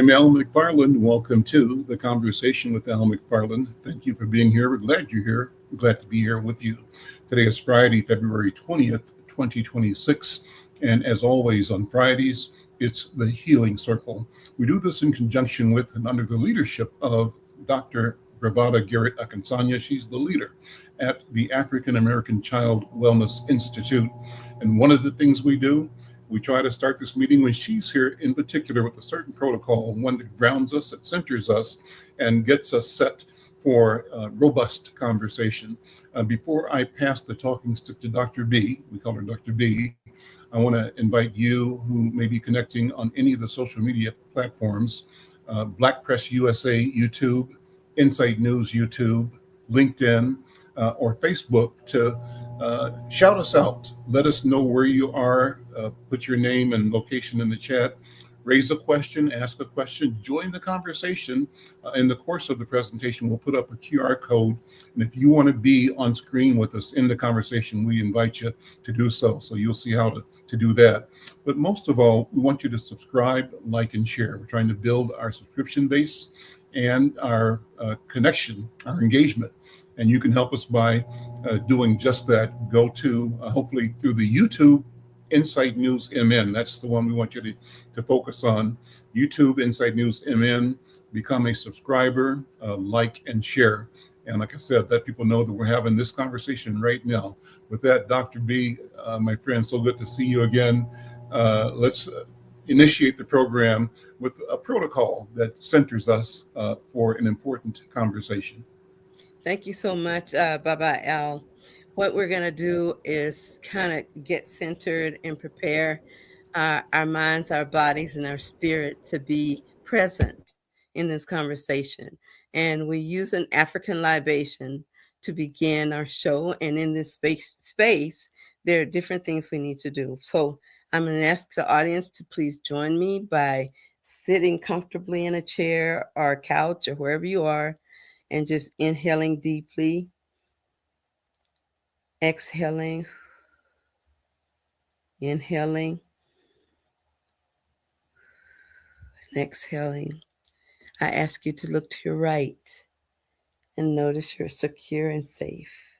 I'm Al McFarland. Welcome to the Conversation with Al McFarland. Thank you for being here. We're glad you're here. We're glad to be here with you. Today is Friday, February 20th, 2026. And as always on Fridays, it's the Healing Circle. We do this in conjunction with and under the leadership of Dr. Bravada Garrett Akinsanya. She's the leader at the African American Child Wellness Institute. And one of the things we try to start this meeting when she's here in particular with a certain protocol, one that grounds us, that centers us, and gets us set for robust conversation. Before I pass the talking stick to Dr. B, we call her Dr. B, I want to invite you who may be connecting on any of the social media platforms, Black Press USA YouTube, Insight News YouTube, LinkedIn, or Facebook to shout us out. Let us know where you are. Put your name and location in the chat. Raise a question, ask a question, join the conversation. In the course of the presentation, we'll put up a QR code. And if you want to be on screen with us in the conversation, we invite you to do so. So you'll see how to do that. But most of all, we want you to subscribe, like, and share. We're trying to build our subscription base and our connection, our engagement. And you can help us by doing just that. Go to, hopefully through the YouTube Insight News MN. That's the one we want you to focus on. YouTube Insight News MN. Become a subscriber, like, and share. And like I said, let people know that we're having this conversation right now. With that, Dr. B, my friend, so good to see you again. Let's initiate the program with a protocol that centers us for an important conversation. Thank you so much, Baba Al. What we're going to do is kind of get centered and prepare our minds, our bodies, and our spirit to be present in this conversation. And we use an African libation to begin our show. And in this space, there are different things we need to do. So I'm going to ask the audience to please join me by sitting comfortably in a chair or a couch or wherever you are, and just inhaling deeply, exhaling, inhaling, and exhaling. I ask you to look to your right and notice you're secure and safe.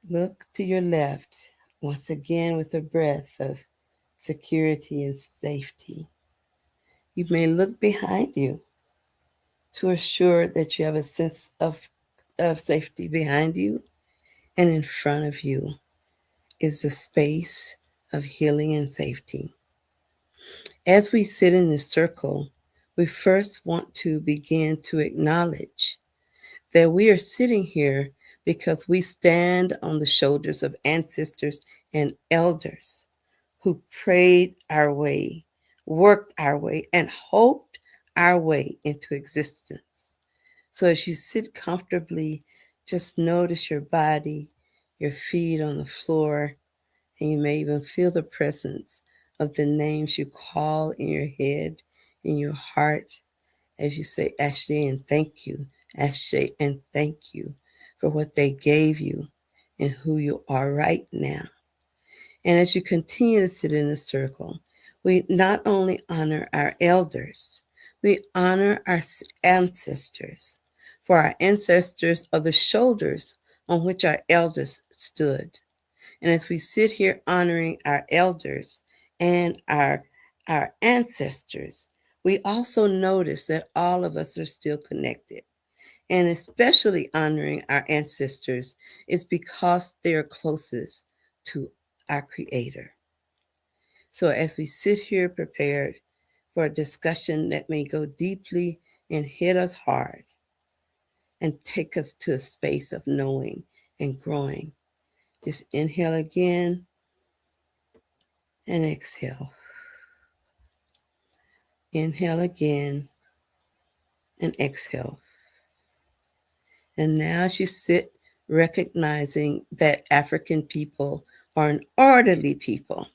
Look to your left, once again with a breath of security and safety. You may look behind you to assure that you have a sense of safety behind you, and in front of you is the space of healing and safety. As we sit in this circle, we first want to begin to acknowledge that we are sitting here because we stand on the shoulders of ancestors and elders who prayed our way, worked our way, and hoped our way into existence. So as you sit comfortably, just notice your body, your feet on the floor, and you may even feel the presence of the names you call in your head, in your heart, as you say, Ashe and thank you, Ashe and thank you for what they gave you and who you are right now. And as you continue to sit in a circle, we not only honor our elders, we honor our ancestors, for our ancestors are the shoulders on which our elders stood. And as we sit here honoring our elders and our ancestors, we also notice that all of us are still connected. And especially honoring our ancestors is because they are closest to our Creator. So as we sit here prepared for a discussion that may go deeply and hit us hard and take us to a space of knowing and growing, just inhale again and exhale. Inhale again and exhale. And now as you sit, recognizing that African people are an orderly people.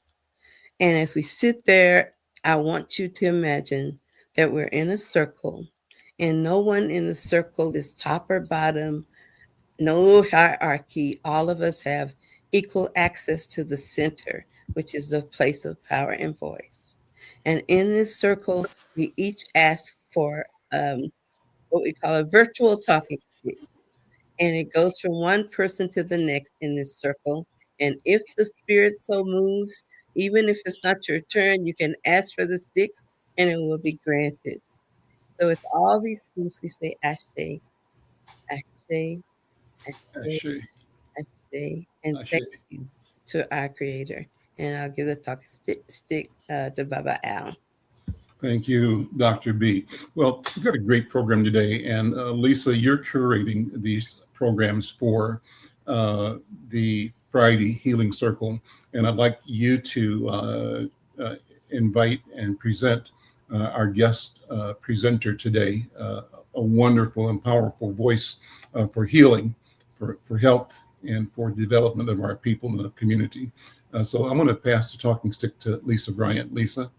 And as we sit there, I want you to imagine that we're in a circle and no one in the circle is top or bottom, no hierarchy. All of us have equal access to the center, which is the place of power and voice. And in this circle, we each ask for what we call a virtual talking stick. And it goes from one person to the next in this circle. And if the spirit so moves, even if it's not your turn, you can ask for the stick and it will be granted. So with all these things, we say Ashe, Ashe, Ashe, Ashe. Ashe, and Ashe. thank you to our Creator. And I'll give the talking stick to Baba Al. Thank you, Dr. B. Well, we've got a great program today, and Lisa, you're curating these programs for the Friday Healing Circle, and I'd like you to invite and present our guest presenter today, a wonderful and powerful voice for healing, for health, and for development of our people and the community. So I'm going to pass the talking stick to Lisa Bryant. Lisa.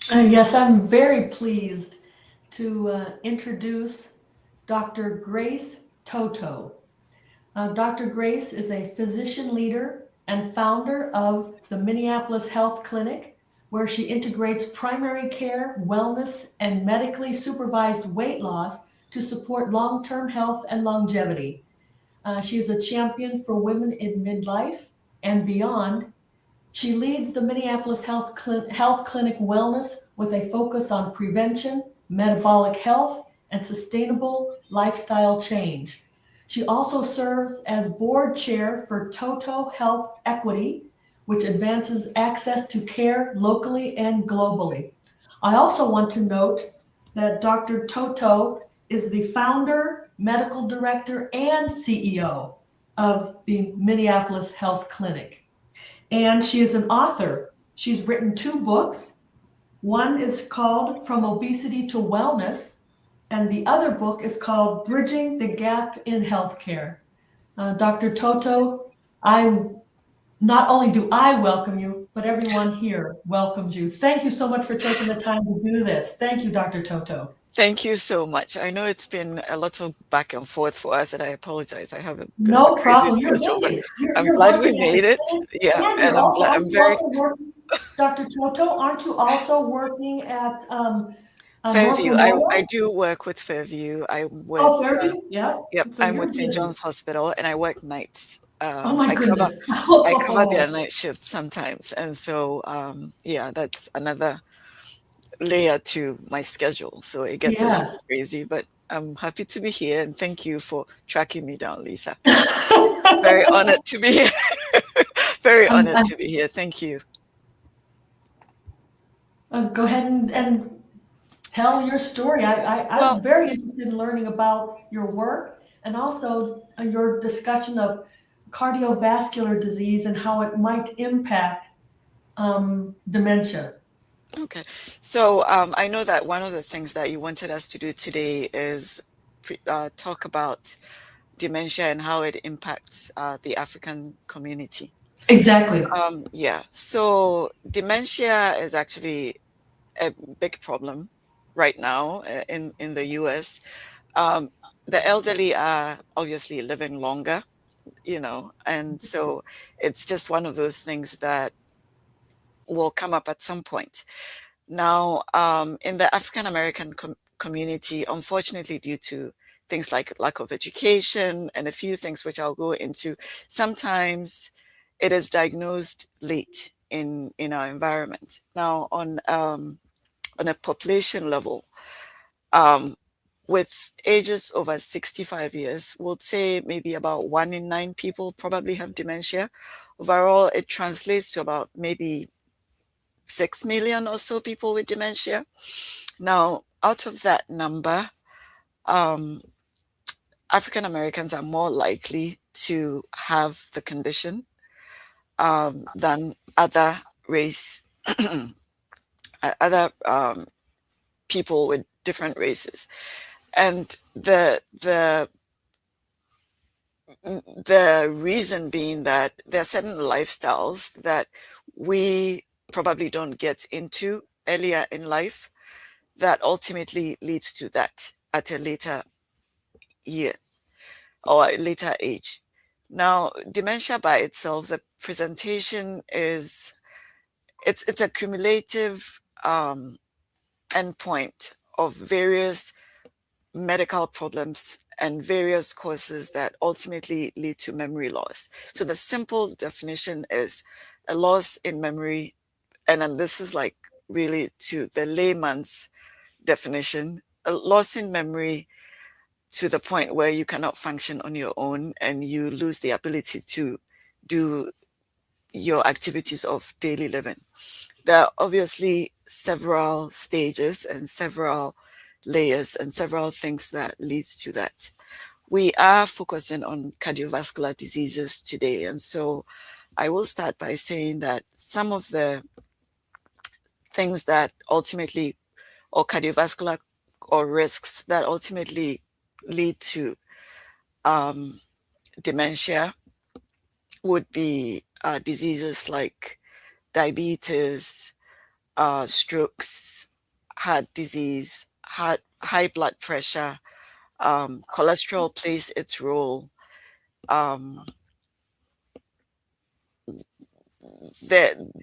Yes, I'm very pleased to introduce Dr. Grace Toto. Dr. Grace is a physician leader and founder of the Minneapolis Health Clinic, where she integrates primary care, wellness, and medically supervised weight loss to support long-term health and longevity. She is a champion for women in midlife and beyond. She leads the Minneapolis Health Clinic Wellness with a focus on prevention, metabolic health, and sustainable lifestyle change. She also serves as board chair for Toto Health Equity, which advances access to care locally and globally. I also want to note that Dr. Toto is the founder, medical director, and CEO of the Minneapolis Health Clinic. And she is an author. She's written 2 books. One is called From Obesity to Wellness, and the other book is called Bridging the Gap in Healthcare. Dr. Toto, not only do I welcome you, but everyone here welcomes you. Thank you so much for taking the time to do this. Thank you, Dr. Toto. Thank you so much. I know it's been a lot of back and forth for us, and I apologize. I have a bit No of a crazy problem. You're schedule, but making it. I'm You're glad we working at made the it. same. Yeah, Yeah, and I'm very working, Dr. Toto, aren't you also working at North Fairview. Memorial? I do work with Fairview. I'm with Oh, Fairview? Yeah. yep. So I'm you're with St. busy. John's Hospital, and I work nights. Oh my I cover goodness. their night shifts sometimes, and so yeah, that's another layer to my schedule. So it gets a little Yes. crazy, but I'm happy to be here, and thank you for tracking me down, Lisa. Very honored to be here. Very honored to be here. Thank you. Go ahead and tell your story. I'm very interested in learning about your work and also your discussion of cardiovascular disease and how it might impact dementia. Okay. So I know that one of the things that you wanted us to do today is talk about dementia and how it impacts the African community. Exactly. Yeah. So dementia is actually a big problem right now in the US. The elderly are obviously living longer, and so it's just one of those things that will come up at some point. Now, in the African American community, unfortunately, due to things like lack of education and a few things which I'll go into, sometimes it is diagnosed late in our environment. Now, on a population level, with ages over 65 years, we'll say maybe about 1 in 9 people probably have dementia. Overall, it translates to about maybe 6 million or so people with dementia. Now, out of that number, African Americans are more likely to have the condition than other race, other people with different races. And the reason being that there are certain lifestyles that we probably don't get into earlier in life that ultimately leads to that at a later year or a later age. Now, dementia by itself, the presentation is it's a cumulative endpoint of various medical problems and various causes that ultimately lead to memory loss. So the simple definition is a loss in memory, and then this is like really to the layman's definition, a loss in memory to the point where you cannot function on your own and you lose the ability to do your activities of daily living. There are obviously several stages and several layers and several things that leads to that. We are focusing on cardiovascular diseases today. And so I will start by saying that some of the things that ultimately, or cardiovascular or risks that ultimately lead to dementia would be diseases like diabetes, strokes, heart disease, high blood pressure, cholesterol plays its role.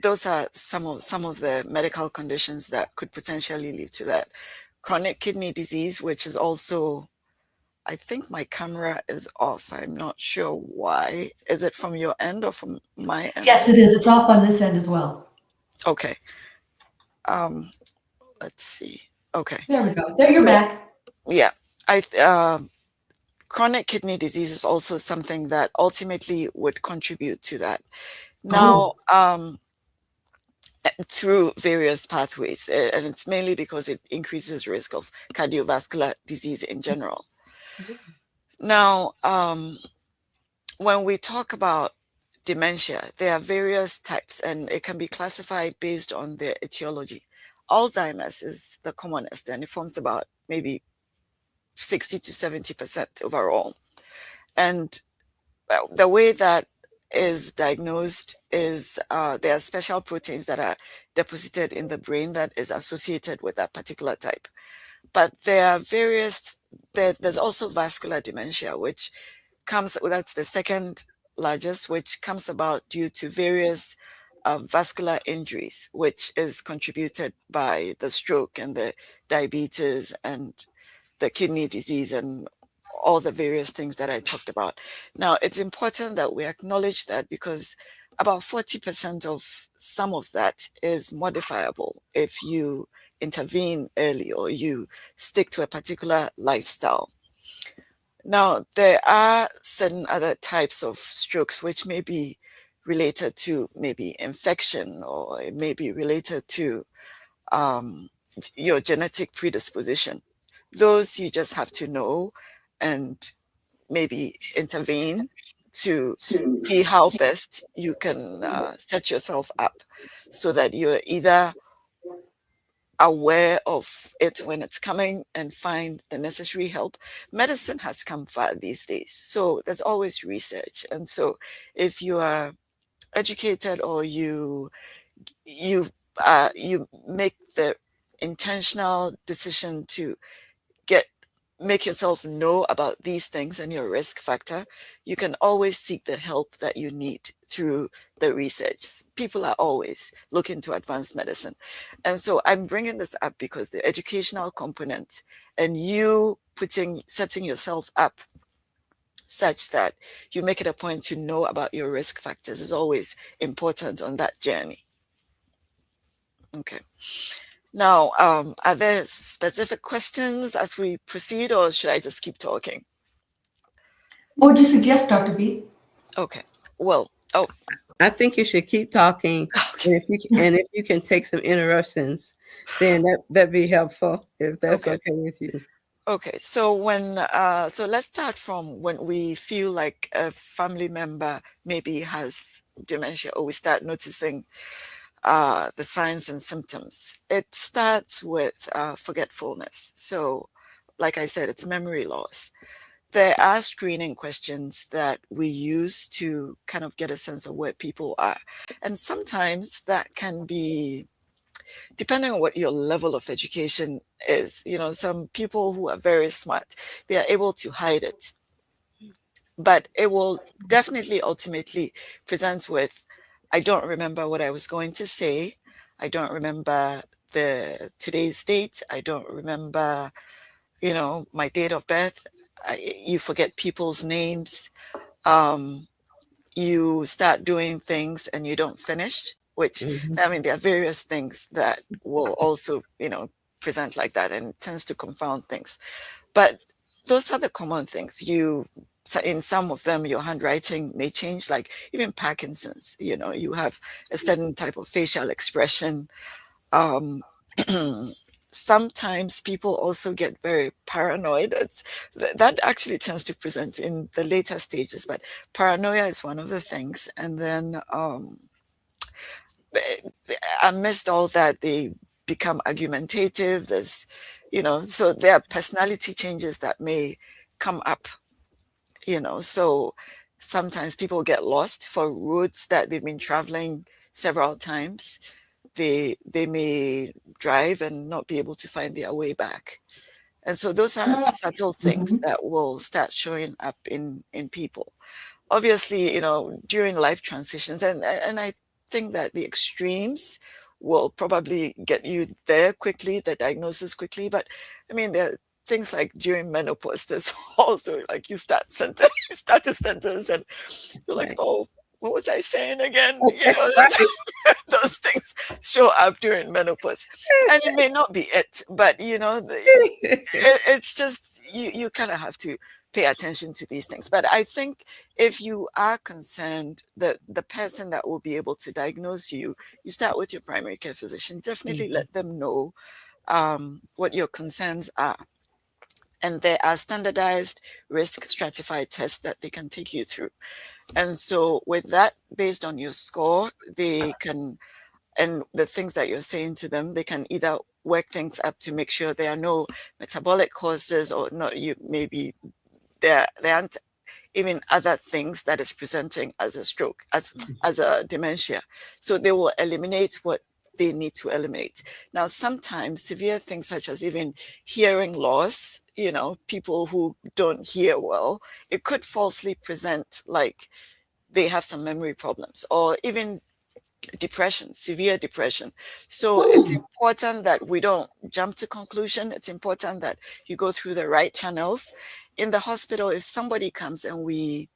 Those are some of the medical conditions that could potentially lead to that. Chronic kidney disease, which is also, I think my camera is off. I'm not sure why. Is it from your end or from my end? Yes, it is. It's off on this end as well. Okay. Let's see. Okay. There we go. There, you're back. Yeah. Chronic kidney disease is also something that ultimately would contribute to that. Now, through various pathways, and it's mainly because it increases risk of cardiovascular disease in general. Now, when we talk about dementia, there are various types, and it can be classified based on their etiology. Alzheimer's is the commonest, and it forms about maybe 60 to 70% overall. And the way that is diagnosed is there are special proteins that are deposited in the brain that is associated with that particular type. But there are there's also vascular dementia, which that's the second largest, which comes about due to various vascular injuries, which is contributed by the stroke and the diabetes and the kidney disease and all the various things that I talked about. Now, it's important that we acknowledge that because about 40% of some of that is modifiable if you intervene early or you stick to a particular lifestyle. Now, there are certain other types of strokes which may be related to maybe infection, or it may be related to your genetic predisposition. Those you just have to know and maybe intervene to see how best you can set yourself up so that you're either aware of it when it's coming and find the necessary help. Medicine has come far these days, so there's always research. And so if you are educated or you make the intentional decision to make yourself know about these things and your risk factor, you can always seek the help that you need through the research. People are always looking to advanced medicine. And so I'm bringing this up because the educational component and you setting yourself up such that you make it a point to know about your risk factors is always important on that journey. Okay. Now, are there specific questions as we proceed, or should I just keep talking? What would you suggest, Dr. B? Okay. Well, I think you should keep talking. Okay. And if you can take some interruptions, then that'd be helpful, if that's okay with you. Okay, so so let's start from when we feel like a family member maybe has dementia, or we start noticing the signs and symptoms. It starts with forgetfulness. So, like I said, it's memory loss. There are screening questions that we use to kind of get a sense of where people are. And sometimes that can be, depending on what your level of education is, some people who are very smart, they are able to hide it. But it will definitely ultimately present with, I don't remember what I was going to say. I don't remember today's date. I don't remember, my date of birth. You forget people's names. You start doing things and you don't finish, which, Mhm. I mean, there are various things that will also, present like that, and it tends to confound things. But those are the common things. In some of them, your handwriting may change, like even Parkinson's, you have a certain type of facial expression. Um, Sometimes people also get very paranoid. That actually tends to present in the later stages, but paranoia is one of the things. And then amidst all that, they become argumentative. So there are personality changes that may come up, so sometimes people get lost for routes that they've been traveling several times. They may drive and not be able to find their way back. And so those are subtle things that will start showing up in people. Obviously, during life transitions, and I think that the extremes will probably get you there quickly, the diagnosis quickly. But I mean, there are things like during menopause, there's also like you start a sentence and you're like, Right. oh, what was I saying again? That's right. Those things show up during menopause, and it may not be it, but it's just you kind of have to pay attention to these things. But I think if you are concerned, that the person that will be able to diagnose you start with your primary care physician. Definitely let them know what your concerns are. And there are standardized risk stratified tests that they can take you through. And so with that, based on your score, they can, and the things that you're saying to them, they can either work things up to make sure there are no metabolic causes, or not, maybe there aren't even other things that is presenting as a stroke, as a dementia. So they will eliminate what they need to eliminate. Now, sometimes severe things such as even hearing loss, people who don't hear well, it could falsely present like they have some memory problems, or even depression, severe depression. So it's important that we don't jump to conclusion. It's important that you go through the right channels. In the hospital, if somebody comes and we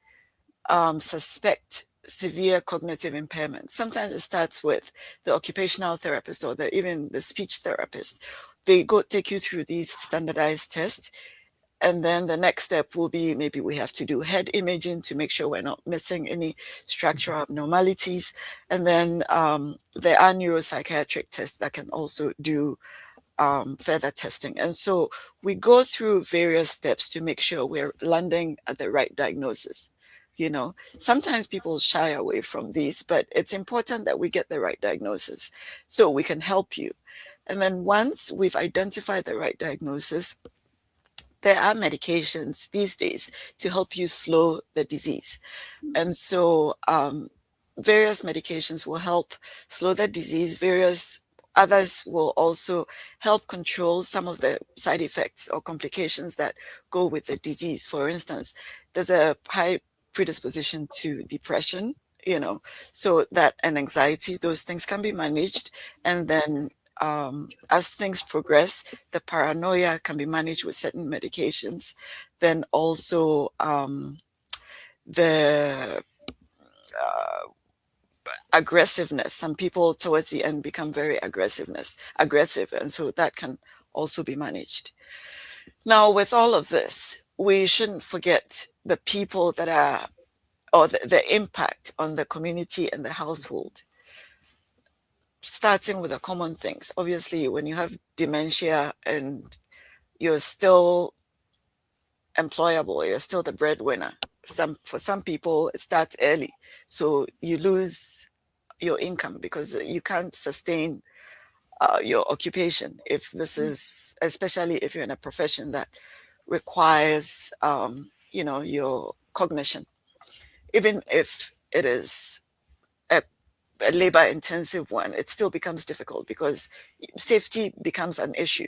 suspect severe cognitive impairment, sometimes it starts with the occupational therapist or even the speech therapist. They take you through these standardized tests. And then the next step will be, maybe we have to do head imaging to make sure we're not missing any structural abnormalities. And then there are neuropsychiatric tests that can also do further testing. And so we go through various steps to make sure we're landing at the right diagnosis. Sometimes people shy away from these, but it's important that we get the right diagnosis so we can help you. And then once we've identified the right diagnosis, there are medications these days to help you slow the disease. And so various medications will help slow the disease. Various others will also help control some of the side effects or complications that go with the disease. For instance, there's a high predisposition to depression, so that, and anxiety, those things can be managed. And then as things progress, the paranoia can be managed with certain medications. Then also the aggressiveness. Some people towards the end become very aggressive, and so that can also be managed. Now, with all of this, we shouldn't forget the people that are, or the impact on the community and the household. Starting with the common things. Obviously, when you have dementia and you're still employable, you're still the breadwinner. For some people, it starts early. So you lose your income because you can't sustain your occupation. If this is, especially if you're in a profession that requires, your cognition, even if it is a labor intensive one, it still becomes difficult because safety becomes an issue,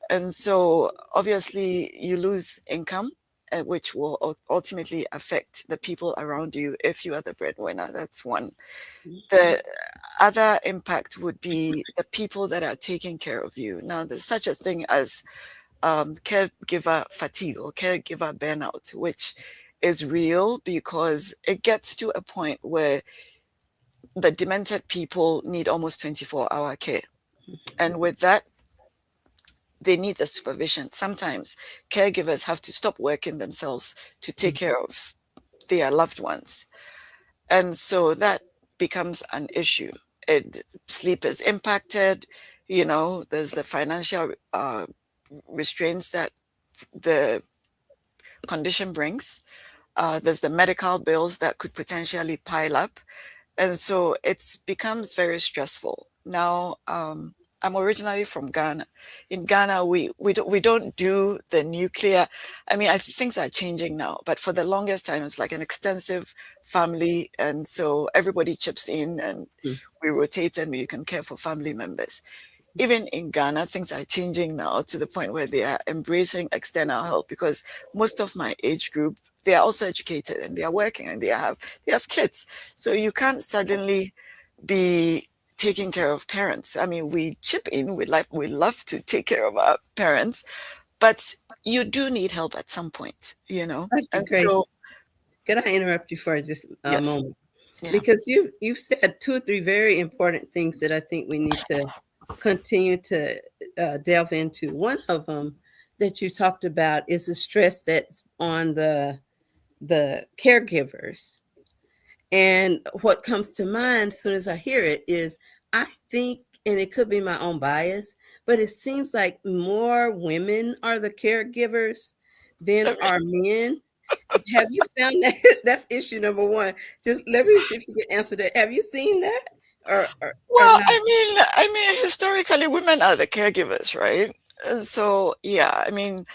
And so obviously you lose income, which will ultimately affect the people around you if you are the breadwinner. That's one. The other impact would be the people that are taking care of you. Now, there's such a thing as caregiver fatigue or caregiver burnout, which is real because it gets to a point where the demented people need almost 24-hour care. And with that, they need the supervision. Sometimes caregivers have to stop working themselves to take care of their loved ones. And so that becomes an issue. Sleep is impacted, there's the financial restraints that the condition brings. There's the medical bills that could potentially pile up. And so it becomes very stressful. Now, I'm originally from Ghana. In Ghana, we don't do the nuclear. I mean, things are changing now, but for the longest time, it's like an extensive family. And so everybody chips in and we rotate and you can care for family members. Even in Ghana, things are changing now to the point where they are embracing external help because most of my age group, they are also educated and they are working and they have kids. So you can't suddenly be taking care of parents. I mean, we chip in, we love to take care of our parents, but you do need help at some point, And Grace, so, could I interrupt you for just a yes. moment? Yeah. Because you've said 2 or 3 very important things that I think we need to continue to delve into. One of them that you talked about is the stress that's on the caregivers. And what comes to mind as soon as I hear it is, I think, and it could be my own bias, but it seems like more women are the caregivers than are men. Have you found that? That's issue number one. Just let me see if you can answer that. Have you seen that? Or Well, not? I mean, historically, women are the caregivers, right? And so, yeah, I mean,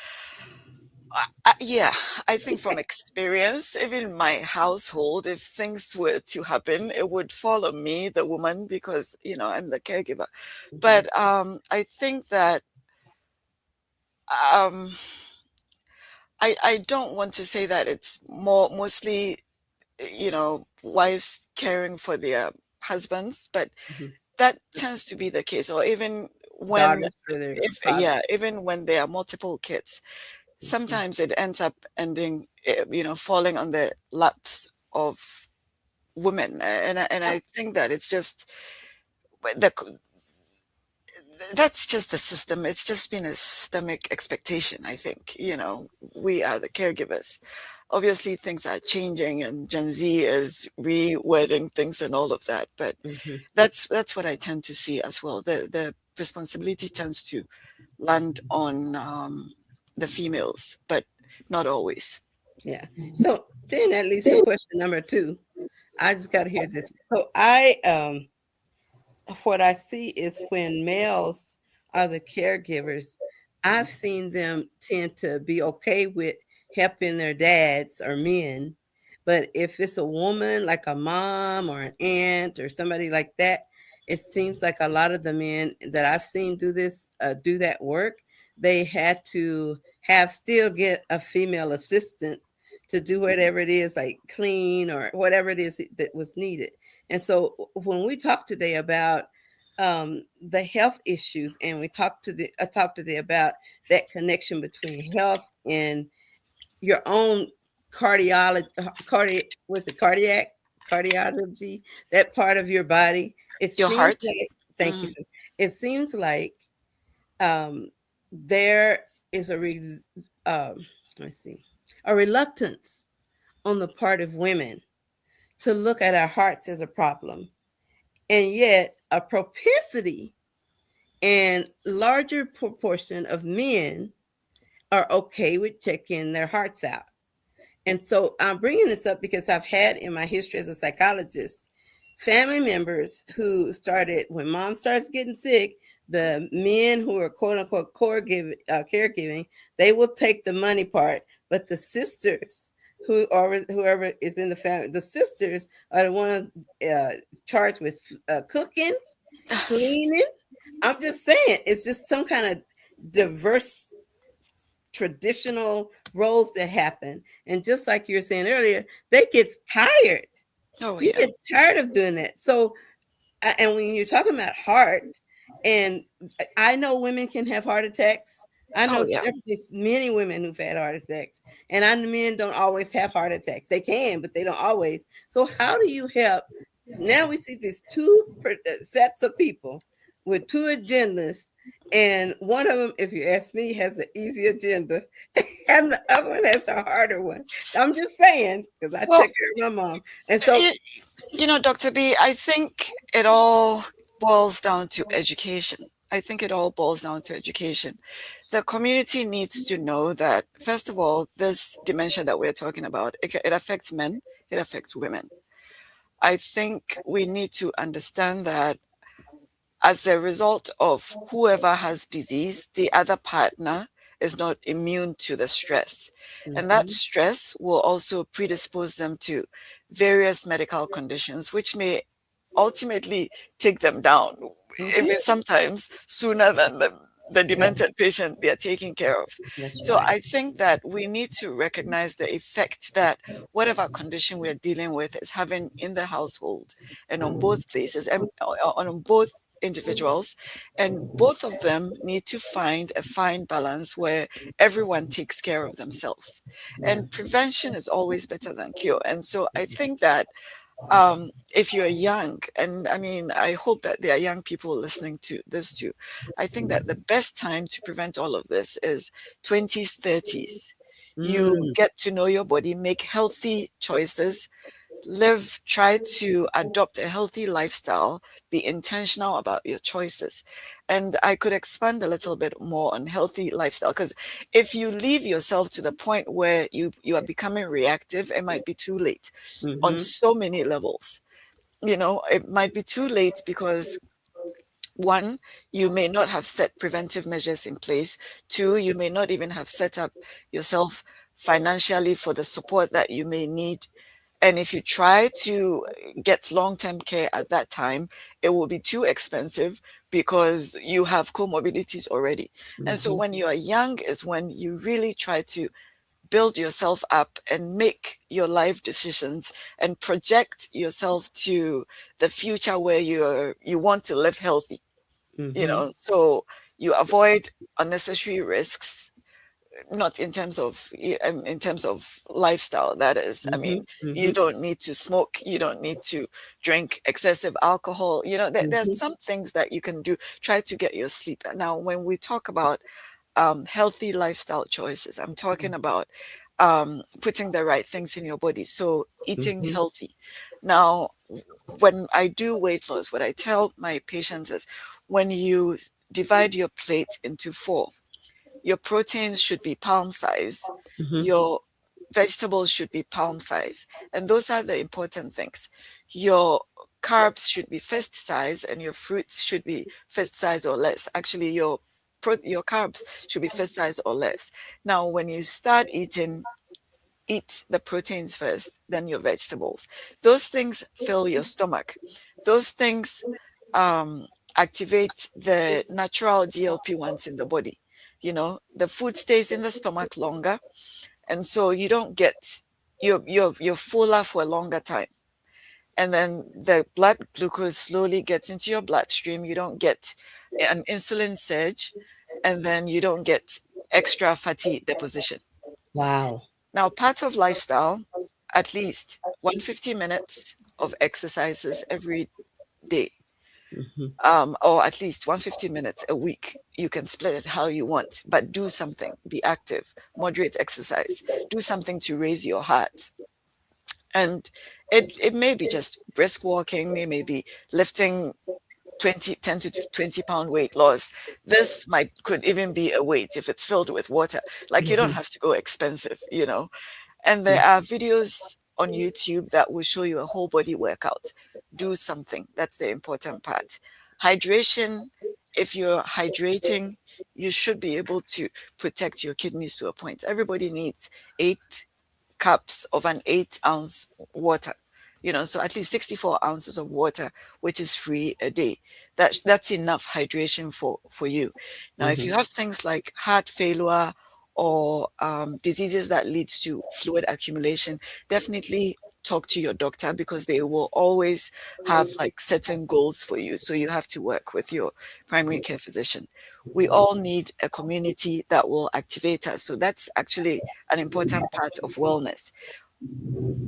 I think from experience, even my household, if things were to happen, it would fall on me, the woman, because I'm the caregiver. But I think that I don't want to say that it's mostly wives caring for their husbands, but that tends to be the case. Or even when Daughters for their father. even when there are multiple kids, sometimes it ends up falling on the laps of women, and I think that it's just that's just the system. It's just been a systemic expectation. I think we are the caregivers. Obviously, things are changing, and Gen Z is rewording things and all of that. But that's what I tend to see as well. The responsibility tends to land on the females, but not always. Yeah. So then that leads to question number 2. I just got to hear this. So what I see is when males are the caregivers, I've seen them tend to be okay with helping their dads or men. But if it's a woman, like a mom or an aunt or somebody like that, it seems like a lot of the men that I've seen do that work, they had to still get a female assistant to do whatever it is, like clean or whatever it is that was needed. And so when we talk today about the health issues, and I talked today about that connection between health and your own cardiology, that part of your body. It Your seems heart. like, thank you, sis. It seems like there is a reluctance on the part of women to look at our hearts as a problem, and yet a propensity and larger proportion of men are okay with checking their hearts out. And so I'm bringing this up because I've had in my history as a psychologist family members who started, when mom starts getting sick, the men who are quote unquote caregiving, they will take the money part, but the sisters whoever is in the family, the sisters are the ones charged with cooking, cleaning. I'm just saying, it's just some kind of diverse traditional roles that happen. And just like you were saying earlier, they get tired. Oh, You yeah. get tired of doing that. So, and when you're talking about heart, and I know women can have heart attacks. I know Oh, yeah. many women who've had heart attacks, and I know men don't always have heart attacks. They can, but they don't always. So, how do you help? Now we see these two sets of people with two agendas, and one of them, if you ask me, has an easy agenda, and the other one has the harder one. I'm just saying because I Well, take care of my mom, and so you know, Dr. B, I think it all boils down to education. I think it all boils down to education. The community needs to know that, first of all, this dementia that we're talking about, it affects men, it affects women. I think we need to understand that as a result of whoever has disease, the other partner is not immune to the stress. And that stress will also predispose them to various medical conditions, which may ultimately take them down, even sometimes sooner than the demented patient they are taking care of. that's So right. I think that we need to recognize the effect that whatever condition we are dealing with is having in the household and on both places and on both individuals, and both of them need to find a fine balance where everyone takes care of themselves, and prevention is always better than cure. And so I think that if you're young, and I mean, I hope that there are young people listening to this too, I think that the best time to prevent all of this is 20s, 30s. You get to know your body, make healthy choices, try to adopt a healthy lifestyle, be intentional about your choices. And I could expand a little bit more on healthy lifestyle, because if you leave yourself to the point where you are becoming reactive, it might be too late on so many levels. You know, it might be too late because one, you may not have set preventive measures in place. Two, you may not even have set up yourself financially for the support that you may need. And if you try to get long-term care at that time, it will be too expensive because you have comorbidities already. And so when you are young is when you really try to build yourself up and make your life decisions and project yourself to the future where you want to live healthy, you know, so you avoid unnecessary risks, not in terms of lifestyle, that is. I mean, you don't need to smoke, you don't need to drink excessive alcohol, you know, there's some things that you can do. Try to get your sleep. Now when we talk about healthy lifestyle choices, I'm talking about putting the right things in your body, so eating healthy. Now when I do weight loss, what I tell my patients is, when you divide your plate into four, your proteins should be palm size, your vegetables should be palm size, and those are the important things. Your carbs should be fist size, and your fruits should be fist size or less. Actually, your carbs should be fist size or less. Now, when you start eating, eat the proteins first, then your vegetables. Those things fill your stomach. Those things activate the natural GLP-1s in the body. You know, the food stays in the stomach longer, and so you don't get you're fuller for a longer time. And then the blood glucose slowly gets into your bloodstream. You don't get an insulin surge, and then you don't get extra fatty deposition. Wow. Now, part of lifestyle, at least 150 minutes of exercises every day, or at least 150 minutes a week. You can split it how you want, but do something, be active, moderate exercise, do something to raise your heart. And it may be just brisk walking, it may be lifting 10 to 20 pound weight loss. This could even be a weight if it's filled with water. Like, you don't have to go expensive, you know. And there are videos on YouTube that will show you a whole body workout. Do something. That's the important part. Hydration. If you're hydrating, you should be able to protect your kidneys to a point. Everybody needs 8 cups of an 8-ounce water, you know, so at least 64 ounces of water, which is free a day. That's enough hydration for you. Now, if you have things like heart failure or diseases that leads to fluid accumulation, definitely talk to your doctor, because they will always have like certain goals for you. So you have to work with your primary care physician. We all need a community that will activate us. So that's actually an important part of wellness.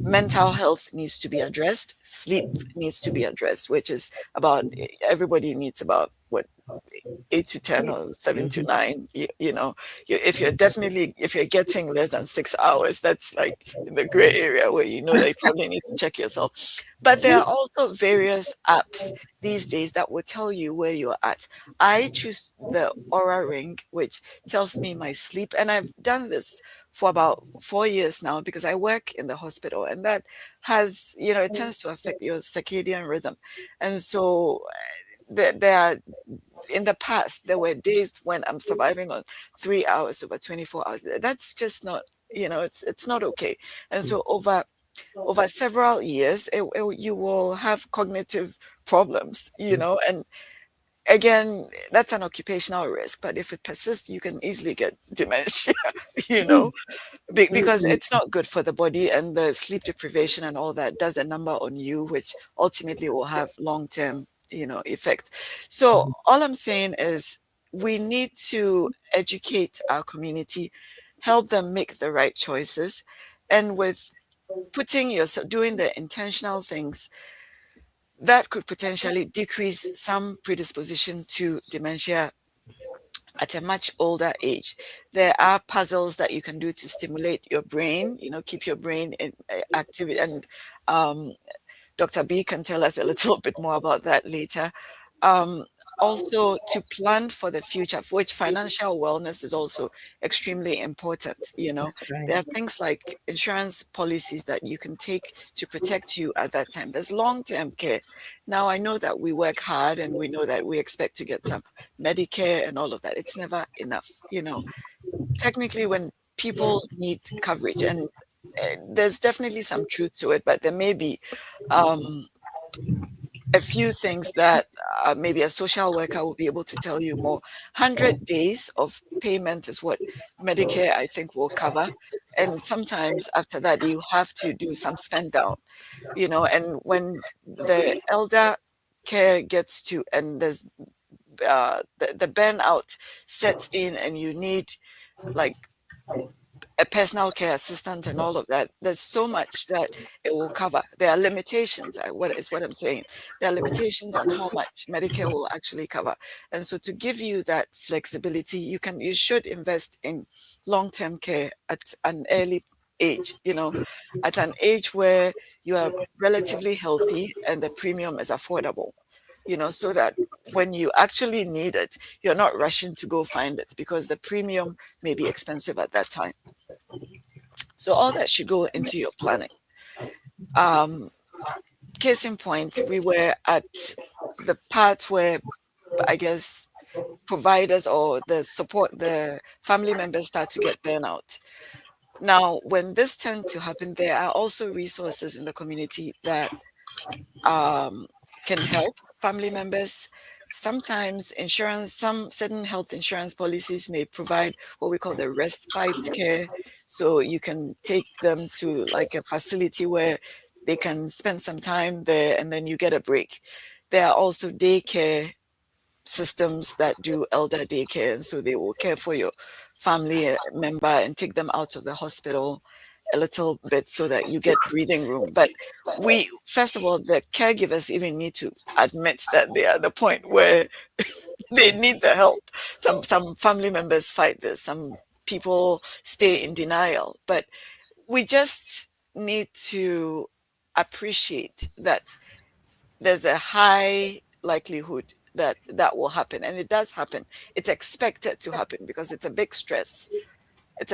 Mental health needs to be addressed. Sleep needs to be addressed, which is about, everybody needs about what, 8 to 10 or 7 to 9. If you're getting less than 6 hours, that's like in the gray area where you know that you probably need to check yourself. But there are also various apps these days that will tell you where you're at. I choose the Aura Ring, which tells me my sleep, and I've done this for about 4 years now, because I work in the hospital, and that has, it tends to affect your circadian rhythm. And so there are, in the past, there were days when I'm surviving on 3 hours over 24 hours. That's just not, it's not okay. And so over several years, you will have cognitive problems, and again, that's an occupational risk. But if it persists, you can easily get dementia, because it's not good for the body, and the sleep deprivation and all that does a number on you, which ultimately will have long-term effects. So all I'm saying is we need to educate our community, help them make the right choices, and with doing the intentional things, that could potentially decrease some predisposition to dementia at a much older age. There are puzzles that you can do to stimulate your brain, keep your brain in active, and Dr. B can tell us a little bit more about that later. Also, to plan for the future, for which financial wellness is also extremely important. There are things like insurance policies that you can take to protect you at that time. There's long-term care. Now, I know that we work hard, and we know that we expect to get some Medicare and all of that. It's never enough. Technically, when people need coverage, and there's definitely some truth to it, but there may be a few things that maybe a social worker will be able to tell you more. 100 days of payment is what Medicare, I think, will cover. And sometimes after that, you have to do some spend down, and when the elder care gets to, and there's the burnout sets in, and you need like a personal care assistant and all of that, there's so much that it will cover. There are limitations, what I'm saying. There are limitations on how much Medicare will actually cover. And so to give you that flexibility, you should invest in long-term care at an early age, at an age where you are relatively healthy and the premium is affordable. So that when you actually need it, you're not rushing to go find it, because the premium may be expensive at that time. So all that should go into your planning. Case in point, we were at the part where, I guess, providers or the family members start to get burnout. Now, when this tends to happen, there are also resources in the community that can help family members. Sometimes some certain health insurance policies may provide what we call the respite care. So you can take them to like a facility where they can spend some time there, and then you get a break. There are also daycare systems that do elder daycare, and so they will care for your family member and take them out of the hospital a little bit so that you get breathing room. But first of all, the caregivers even need to admit that they are at the point where they need the help. Some family members fight this, some people stay in denial, but we just need to appreciate that there's a high likelihood that will happen, and it does happen. It's expected to happen because it's a big stress.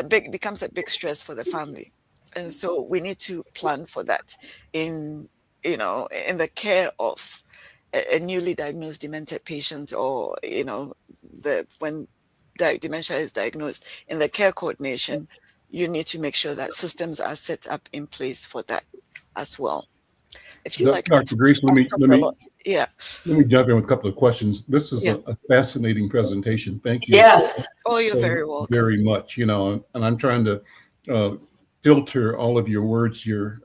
Becomes a big stress for the family. And so we need to plan for that in the care of a newly diagnosed demented patient, or when dementia is diagnosed, in the care coordination, you need to make sure that systems are set up in place for that as well. If you like, Dr. Grace, Yeah. Let me jump in with a couple of questions. This is Yeah. a fascinating presentation. Thank you Yes. Oh, you're so very welcome. very much. And I'm trying to filter all of your words, your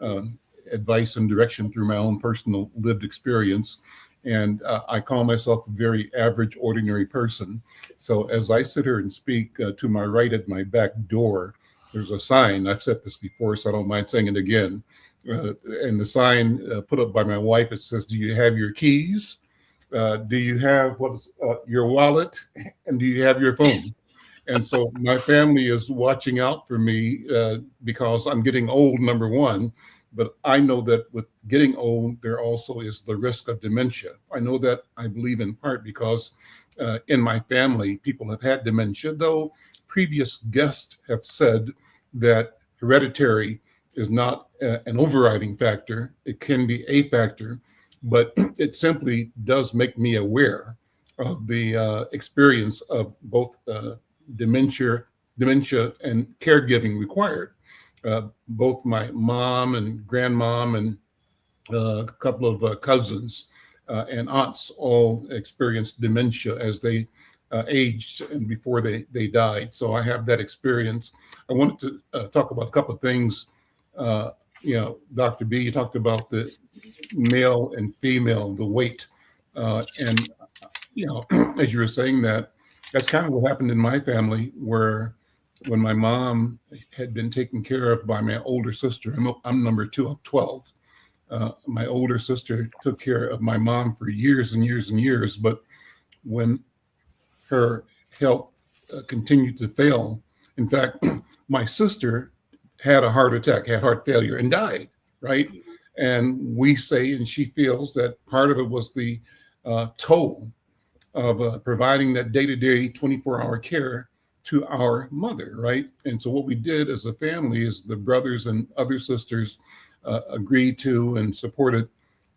advice and direction through my own personal lived experience. And I call myself a very average, ordinary person. So as I sit here and speak, to my right at my back door, there's a sign. I've said this before, so I don't mind saying it again. And the sign put up by my wife, it says, "Do you have your keys? Do you have your wallet? And do you have your phone?" And so my family is watching out for me because I'm getting old, number one. But I know that with getting old, there also is the risk of dementia. I know that, I believe, in part because in my family, people have had dementia, though previous guests have said that hereditary is not an overriding factor. It can be a factor, but it simply does make me aware of the experience of both dementia and caregiving required. Both my mom and grandmom and a couple of cousins and aunts all experienced dementia as they aged and before they died. So I have that experience. I wanted to talk about a couple of things. Dr. B, you talked about the male and female, the weight. And as you were saying that, that's kind of what happened in my family, where when my mom had been taken care of by my older sister, I'm number two of 12. My older sister took care of my mom for years and years and years. But when her health continued to fail, in fact, my sister had a heart attack, had heart failure, and died, right? And we say, and she feels that part of it was the toll of providing that day-to-day 24-hour care to our mother, right? And so what we did as a family is the brothers and other sisters agreed to and supported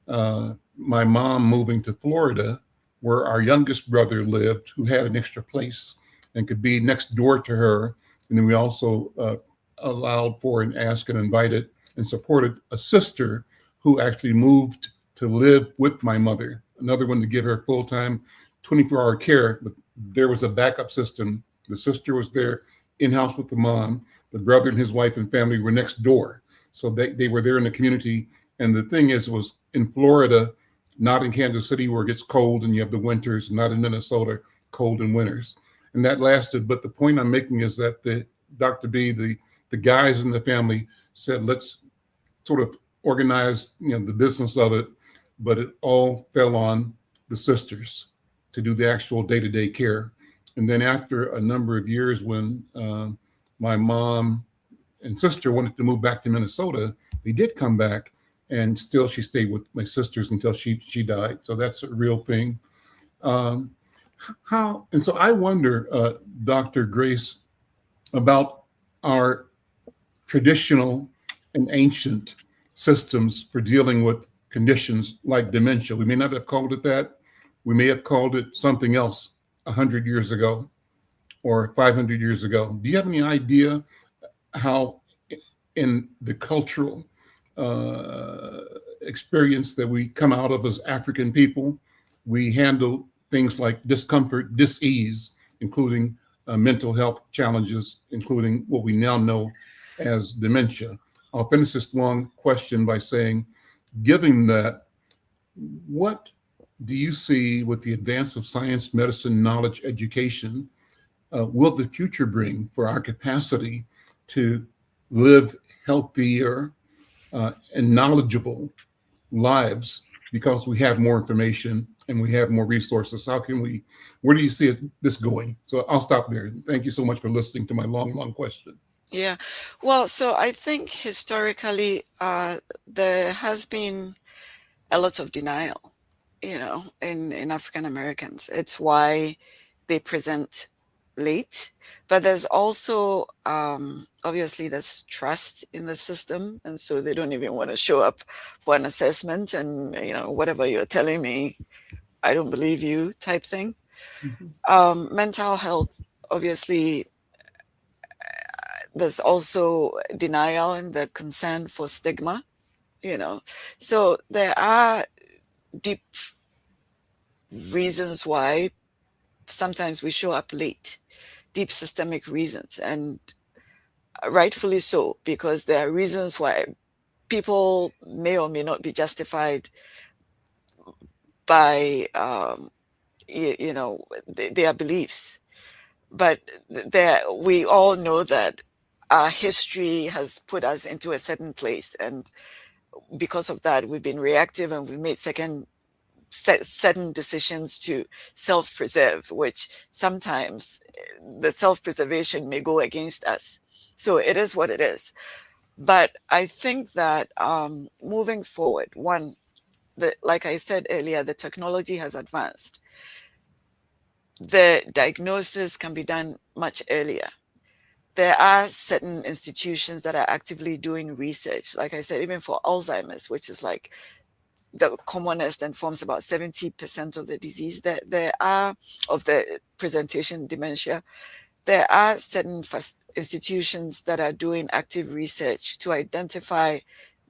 my mom moving to Florida, where our youngest brother lived, who had an extra place and could be next door to her. And then we also allowed for and asked and invited and supported a sister who actually moved to live with my mother, another one to give her full-time 24-hour care. But there was a backup system. The sister was there in-house with the mom. The brother and his wife and family were next door. So they were there in the community. And the thing is, was in Florida, not in Kansas City where it gets cold and you have the winters, not in Minnesota, cold and winters. And that lasted. But the point I'm making is that Dr. B, the guys in the family said, let's sort of organize, the business of it. But it all fell on the sisters to do the actual day-to-day care. And then after a number of years, when my mom and sister wanted to move back to Minnesota, they did come back, and still she stayed with my sisters until she died. So that's a real thing. And so I wonder, Dr. Grace, about our traditional and ancient systems for dealing with conditions like dementia. We may not have called it that. We may have called it something else 100 years ago or 500 years ago. Do you have any idea how in the cultural experience that we come out of as African people, we handle things like discomfort, dis-ease, including mental health challenges, including what we now know as dementia? I'll finish this long question by saying, given that, what do you see with the advance of science, medicine, knowledge, education, will the future bring for our capacity to live healthier and knowledgeable lives because we have more information and we have more resources? Where do you see this going? So I'll stop there. Thank you so much for listening to my long question. Yeah. Well, so I think historically there has been a lot of denial, in African Americans. It's why they present late, but there's also obviously there's trust in the system, and so they don't even want to show up for an assessment, and whatever you're telling me, I don't believe you type thing. Mental health, obviously, there's also denial and the concern for stigma, so there are deep reasons why sometimes we show up late, deep systemic reasons, and rightfully so, because there are reasons why people may or may not be justified by their beliefs. But we all know that our history has put us into a certain place, and because of that, we've been reactive and we made certain decisions to self-preserve, which sometimes the self-preservation may go against us. So it is what it is. But I think that moving forward, like I said earlier, the technology has advanced. The diagnosis can be done much earlier. There are certain institutions that are actively doing research. Like I said, even for Alzheimer's, which is like the commonest and forms about 70% of the disease, there are of the presentation dementia. There are certain institutions that are doing active research to identify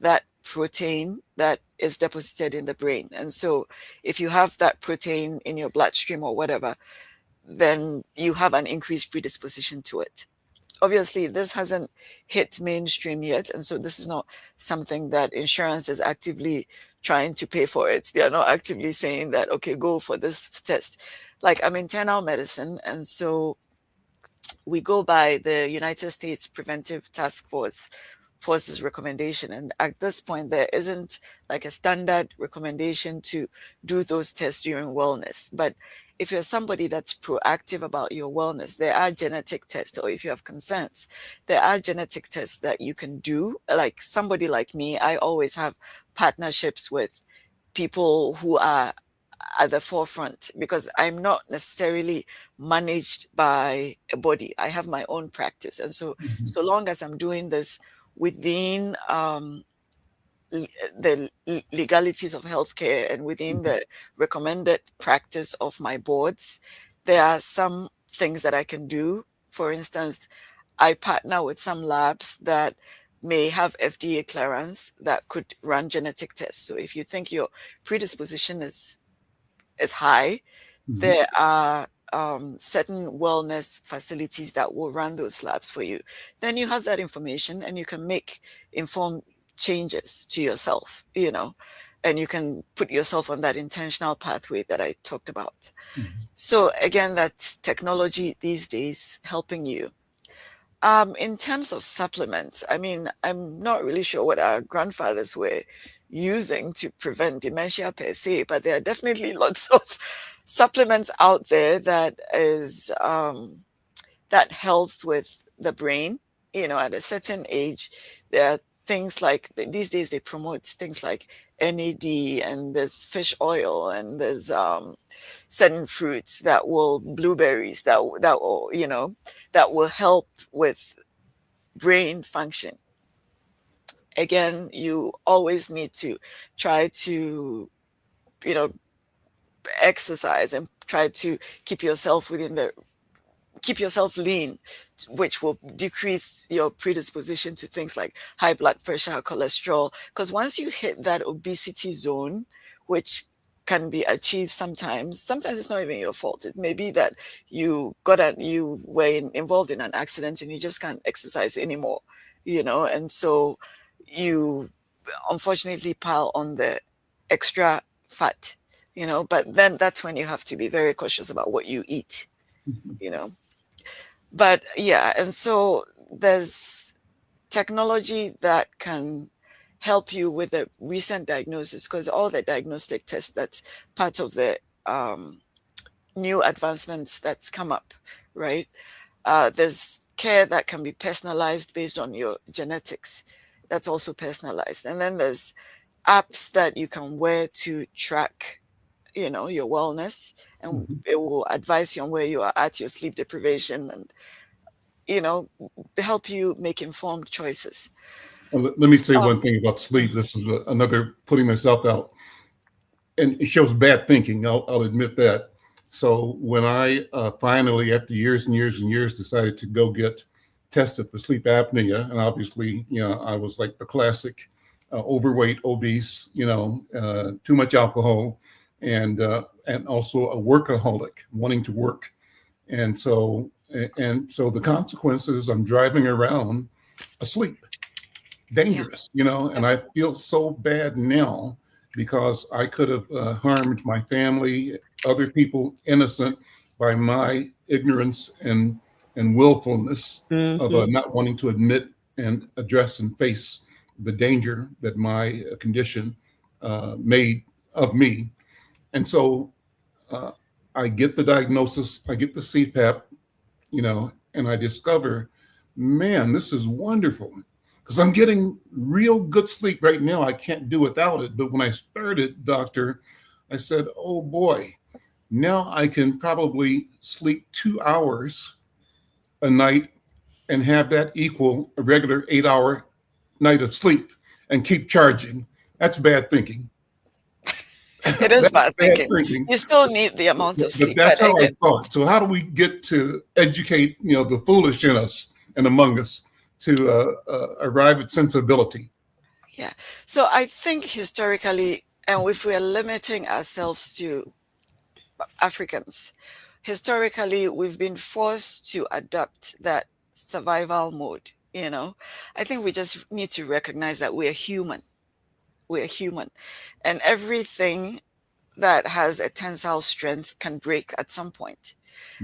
that protein that is deposited in the brain. And so if you have that protein in your bloodstream or whatever, then you have an increased predisposition to it. Obviously, this hasn't hit mainstream yet. And so this is not something that insurance is actively trying to pay for it. They are not actively saying that, okay, go for this test. Like, I'm internal medicine. And so we go by the United States Preventive Task Force's recommendation. And at this point, there isn't like a standard recommendation to do those tests during wellness. But if you're somebody that's proactive about your wellness, there are genetic tests, or if you have concerns, there are genetic tests that you can do. Like somebody like me, I always have partnerships with people who are at the forefront, because I'm not necessarily managed by a body. I have my own practice. And so, so long as I'm doing this within the legalities of healthcare and within the recommended practice of my boards, there are some things that I can do. For instance, I partner with some labs that may have FDA clearance that could run genetic tests. So if you think your predisposition is high, there are certain wellness facilities that will run those labs for you. Then you have that information and you can make informed changes to yourself, and you can put yourself on that intentional pathway that I talked about. So again, that's technology these days helping you. In terms of supplements, I mean, I'm not really sure what our grandfathers were using to prevent dementia per se, but there are definitely lots of supplements out there that helps with the brain. At a certain age, there are things like, these days they promote things like NAD, and there's fish oil, and there's certain fruits blueberries that will help with brain function. Again, you always need to try to, exercise and try to keep yourself lean, which will decrease your predisposition to things like high blood pressure, cholesterol. Because once you hit that obesity zone, which can be achieved sometimes it's not even your fault. It may be that you were involved in an accident and you just can't exercise anymore, and so you unfortunately pile on the extra fat, but then that's when you have to be very cautious about what you eat, But yeah, and so there's technology that can help you with the recent diagnosis, because all the diagnostic tests, that's part of the new advancements that's come up, right? There's care that can be personalized based on your genetics. That's also personalized. And then there's apps that you can wear to track, your wellness, and it will advise you on where you are at, your sleep deprivation, and, help you make informed choices. Let me say one thing about sleep. This is another putting myself out, and it shows bad thinking. I'll admit that. So when I finally, after years and years and years, decided to go get tested for sleep apnea, and obviously, I was like the classic overweight, obese, too much alcohol, and and also a workaholic, wanting to work. And so the consequences, I'm driving around asleep, dangerous, and I feel so bad now because I could have harmed my family, other people innocent by my ignorance and willfulness of Mhm. not wanting to admit and address and face the danger that my condition made of me. And so uh, I get the diagnosis, I get the CPAP, and I discover, man, this is wonderful because I'm getting real good sleep right now. I can't do without it. But when I started, doctor, I said, oh boy, now I can probably sleep 2 hours a night and have that equal a regular 8 hour night of sleep and keep charging. That's bad thinking. It is That's bad bad thinking. thinking. You still need the amount of But sleep, that's but how I again, thought. So how do we get to educate, the foolish in us and among us to arrive at sensibility? yeah. So I think historically, and if we are limiting ourselves to Africans, historically, we've been forced to adopt that survival mode. I think we just need to recognize that we're human. We're human. And everything that has a tensile strength can break at some point.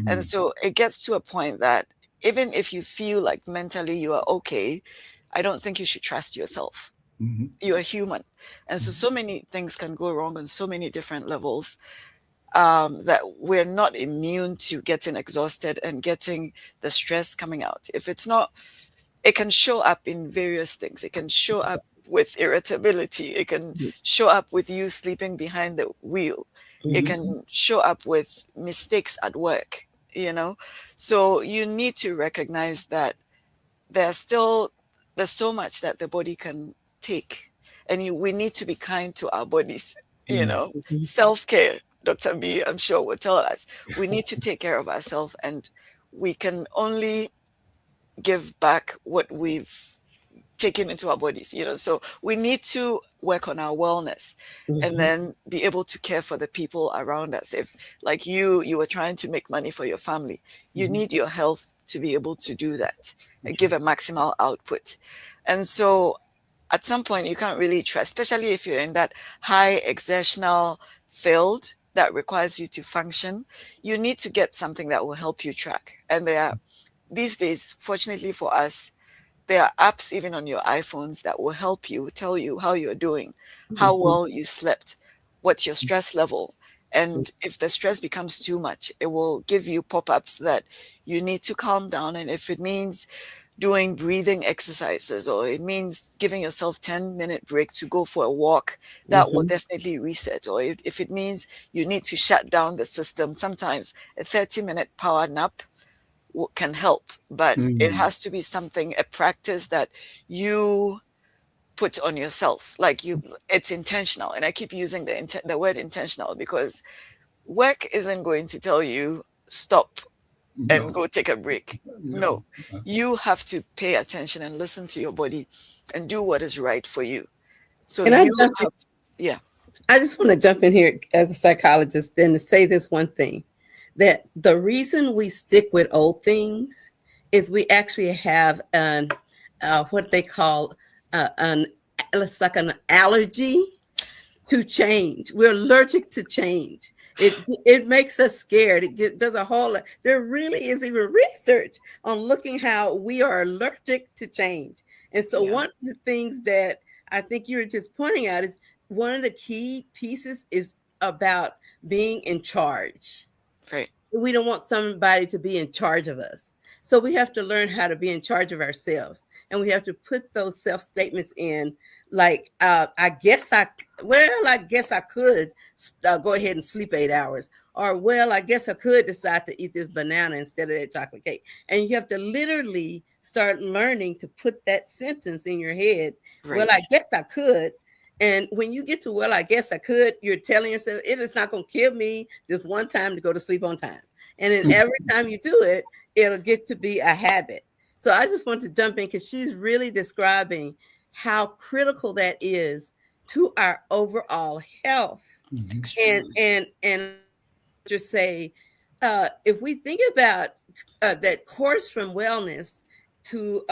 And so it gets to a point that even if you feel like mentally you are okay, I don't think you should trust yourself. Mm-hmm. You're human. And so many things can go wrong on so many different levels, that we're not immune to getting exhausted and getting the stress coming out. If it's not, it can show up in various things. It can show up with irritability. It can show up with you sleeping behind the wheel. It can show up with mistakes at work, So you need to recognize that there's so much that the body can take. And we need to be kind to our bodies, Mhm. Self-care, Dr. B, I'm sure will tell us. We need to take care of ourselves, and we can only give back what we've taken into our bodies, so we need to work on our wellness and then be able to care for the people around us. If, like you were trying to make money for your family, you need your health to be able to do that and give a maximal output. And so at some point you can't really trust, especially if you're in that high exertional field that requires you to function. You need to get something that will help you track. And these days, fortunately for us, there are apps even on your iPhones that will help you, tell you how you're doing, how well you slept, what's your stress level. And if the stress becomes too much, it will give you pop-ups that you need to calm down. And if it means doing breathing exercises, or it means giving yourself 10-minute break to go for a walk, that will definitely reset. Or if it means you need to shut down the system, sometimes a 30-minute power nap can help, but it has to be something, a practice that you put on yourself. Like it's intentional. And I keep using the word intentional because work isn't going to tell you stop and go take a break. No, you have to pay attention and listen to your body and do what is right for you. So Can I you jump in? have, yeah. I just want to jump in here as a psychologist and to say this one thing, that the reason we stick with old things is we actually have what they call it's like an allergy to change. We're allergic to change. It makes us scared. There's a whole there really is even research on looking how we are allergic to change. And so Yeah. one of the things that I think you were just pointing out is one of the key pieces is about being in charge. Right. We don't want somebody to be in charge of us. So we have to learn how to be in charge of ourselves. And we have to put those self statements in, like, I guess I could go ahead and sleep 8 hours. Or, well, I guess I could decide to eat this banana instead of that chocolate cake. And you have to literally start learning to put that sentence in your head. Right. Well, I guess I could. And when you get to, well, I guess I could, you're telling yourself, it is not going to kill me this one time to go to sleep on time. And then every time you do it, it'll get to be a habit. So I just want to jump in because she's really describing how critical that is to our overall health. Mhm. And scriptures say, if we think about that course from wellness to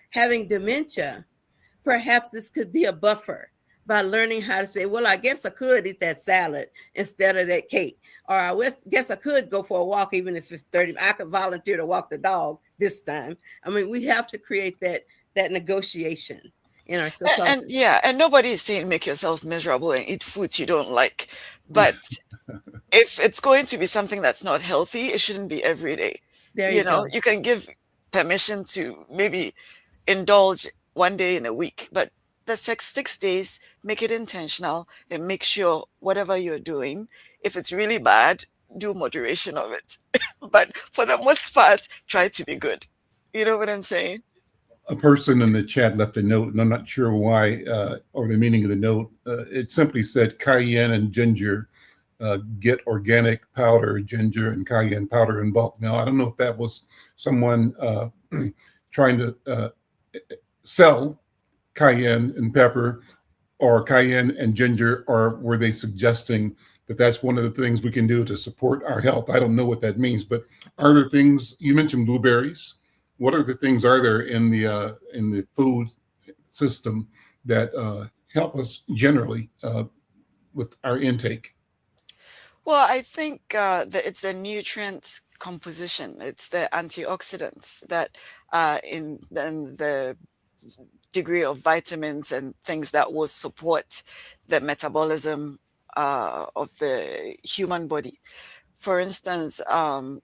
having dementia, perhaps this could be a buffer by learning how to say, well, I guess I could eat that salad instead of that cake. Or guess I could go for a walk, even if it's 30. I could volunteer to walk the dog this time. I mean, we have to create that negotiation in our society. And yeah, and nobody is saying make yourself miserable and eat foods you don't like. But if it's going to be something that's not healthy, it shouldn't be every day. There you go. You can give permission to maybe indulge one day in a week, but the 6 days, make it intentional and make sure whatever you're doing, if it's really bad, do moderation of it. But for the most part, try to be good. You know what I'm saying? A person in the chat left a note, and I'm not sure why or the meaning of the note. It simply said cayenne and ginger. Get organic powder, ginger, and cayenne powder in bulk. Now, I don't know if that was someone trying to sell cayenne and pepper or cayenne and ginger, or were they suggesting that that's one of the things we can do to support our health? I don't know what that means, but are there things, you mentioned blueberries. What other things are there in the food system that help us generally with our intake? Well, I think that it's the nutrient composition. It's the antioxidants that in the degree of vitamins and things that will support the metabolism of the human body. For instance,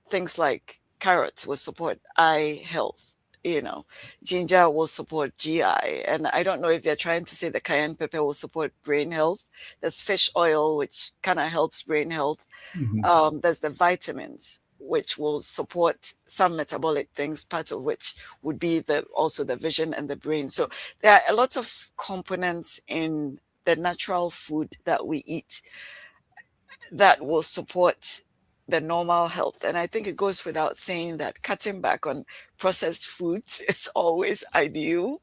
things like carrots will support eye health. Ginger will support GI. And I don't know if they're trying to say the cayenne pepper will support brain health. There's fish oil, which kind of helps brain health. Mm-hmm. There's the vitamins, which will support some metabolic things, part of which would be also the vision and the brain. So there are a lot of components in the natural food that we eat that will support the normal health. And I think it goes without saying that cutting back on processed foods is always ideal,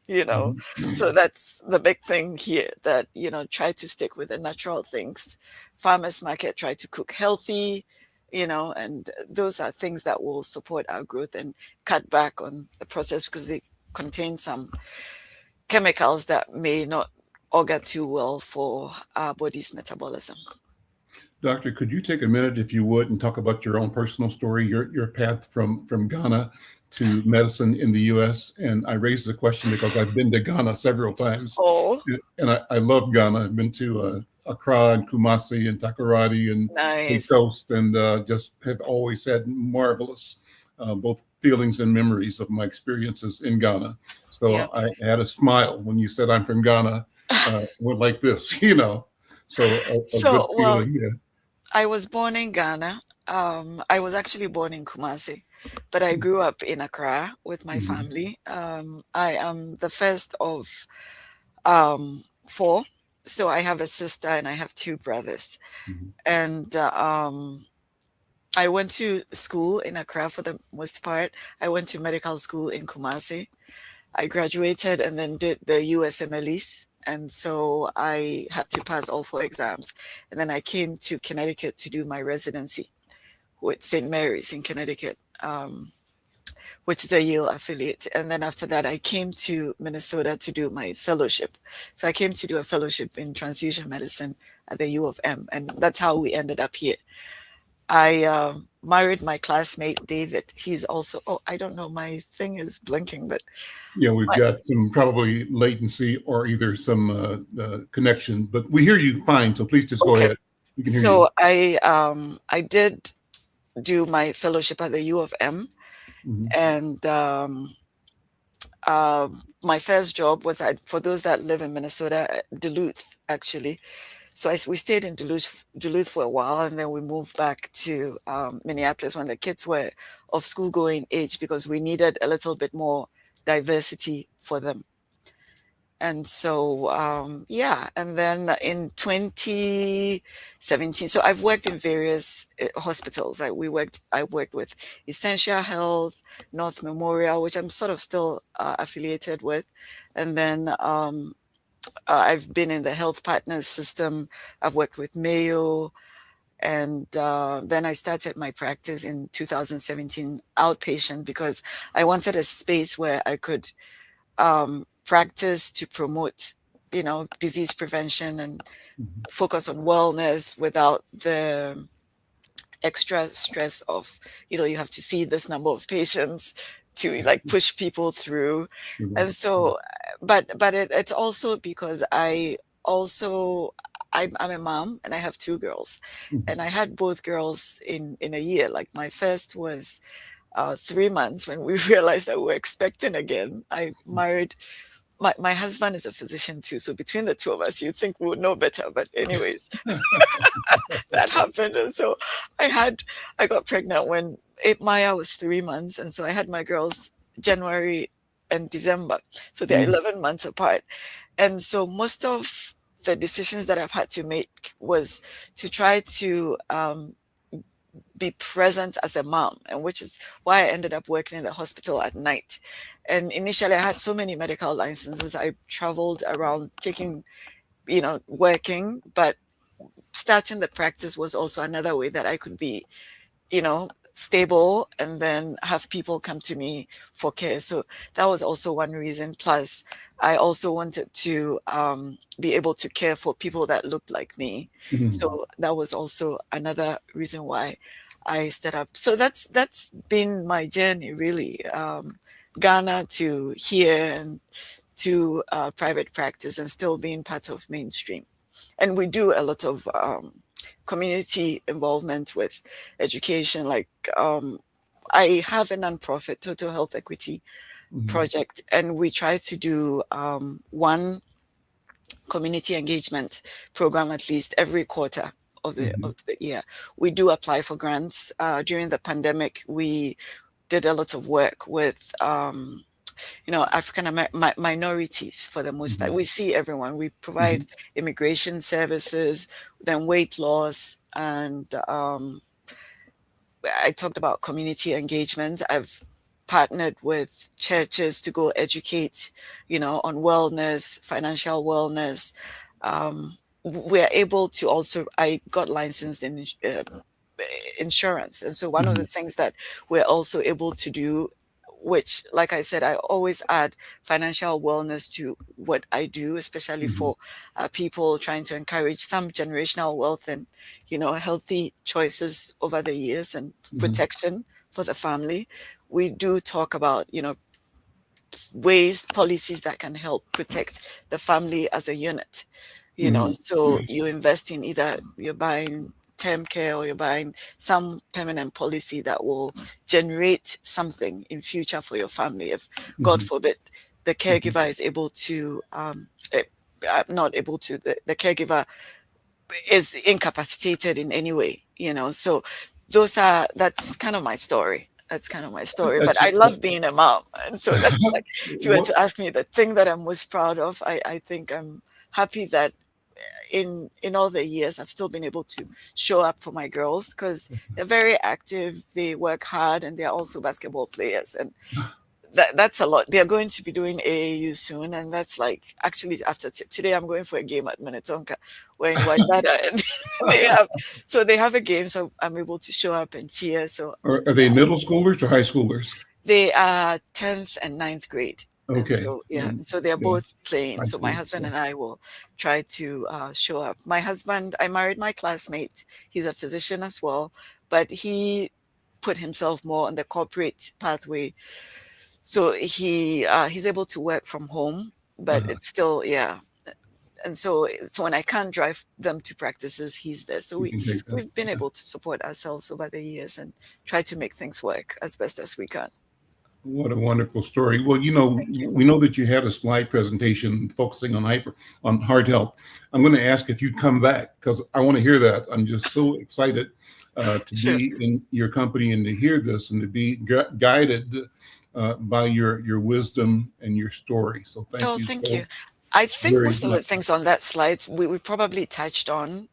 Mm-hmm. So that's the big thing here, that, try to stick with the natural things. Farmers market, try to cook healthy, and those are things that will support our growth, and cut back on the process because they contain some chemicals that may not augur too well for our body's metabolism. Doctor, could you take a minute, if you would, and talk about your own personal story, your path from Ghana to medicine in the U.S.? And I raise the question because I've been to Ghana several times. Oh, And I love Ghana. I've been to Accra and Kumasi and Takoradi and nice. Cape Coast, and just have always had marvelous both feelings and memories of my experiences in Ghana. So Yeah. I had a smile when you said I'm from Ghana. We're like this, So a good well, feeling, yeah. I was born in Ghana. I was actually born in Kumasi, but I grew up in Accra with my Mhm. family. I am the first of 4. So I have a sister and I have 2 brothers. Mhm. And I went to school in Accra for the most part. I went to medical school in Kumasi. I graduated and then did the USMLEs. And so I had to pass all 4 exams. And then I came to Connecticut to do my residency with St. Mary's in Connecticut, which is a Yale affiliate. And then after that, I came to Minnesota to do my fellowship. So I came to do a fellowship in transfusion medicine at the U of M. And that's how we ended up here. I married my classmate, David. He's also, I don't know, my thing is blinking, but Yeah, we've got some probably latency or either some connection, but we hear you fine. So please just go Okay. ahead. We can hear so I did do my fellowship at the U of M. you. Mhm. And my first job was for those that live in Minnesota, Duluth, actually. So we stayed in Duluth for a while, and then we moved back to Minneapolis when the kids were of school-going age, because we needed a little bit more diversity for them. And so, and then in 2017, so I've worked in various hospitals. I worked with Essentia Health, North Memorial, which I'm sort of still affiliated with. And then I've been in the Health Partners system. I've worked with Mayo, And then I started my practice in 2017 outpatient because I wanted a space where I could practice to promote, disease prevention and focus on wellness without the extra stress of, you have to see this number of patients to like push people through. And so, but it's also because I'm a mom and I have two girls, and I had both girls in a year. Like my first was 3 months when we realized that we were expecting again. I married, my husband is a physician too. So between the two of us, you'd think we would know better. But anyways, that happened. And so I got pregnant when Maya was 3 months. And so I had my girls January and December. So they're 11 months apart. And so most of the decisions that I've had to make was to try to be present as a mom, and which is why I ended up working in the hospital at night. And initially I had so many medical licenses. I traveled around taking, working, but starting the practice was also another way that I could be, stable and then have people come to me for care. So that was also one reason. Plus, I also wanted to be able to care for people that looked like me. So that was also another reason why I set up. So that's been my journey, really. Ghana to here and to private practice and still being part of mainstream. And we do a lot of community involvement with education. Like I have a nonprofit, Total Health Equity Project, and we try to do one community engagement program at least every quarter of the year. We do apply for grants. During the pandemic, we did a lot of work with African minorities for the most part. We see everyone. We provide immigration services, then weight loss, and I talked about community engagement. I've partnered with churches to go educate, on wellness, financial wellness. We're able to also, I got licensed in insurance. And so one of the things that we're also able to do, which, like I said, I always add financial wellness to what I do, especially for people trying to encourage some generational wealth and, healthy choices over the years and protection for the family. We do talk about, policies that can help protect the family as a unit, so you invest in either you're buying term care or you're buying some permanent policy that will generate something in future for your family. If God forbid the caregiver is able to, not able to, the caregiver is incapacitated in any way, so that's kind of my story. But I love being a mom. And so that's like, if you were to ask me the thing that I'm most proud of, I think I'm happy that in all the years, I've still been able to show up for my girls because they're very active, they work hard, and they're also basketball players. And that's a lot. They're going to be doing AAU soon. And that's like, actually, after today, I'm going for a game at Minnetonka. We're in Waitada, and they have a game, so I'm able to show up and cheer. So Are they middle schoolers or high schoolers? They are 10th and 9th grade. Okay. And so they're both playing. So my husband and I will try to show up. My husband, I married my classmate. He's a physician as well, but he put himself more on the corporate pathway. So he's able to work from home, but it's still, And so when I can't drive them to practices, he's there. So we've been able to support ourselves over the years and try to make things work as best as we can. What a wonderful story. Well, we know that you had a slide presentation focusing on heart health. I'm going to ask if you'd come back because I want to hear that. I'm just so excited to be in your company and to hear this and to be guided by your wisdom and your story. So thank you. Thank you. I think most of the things on that slide we probably touched on.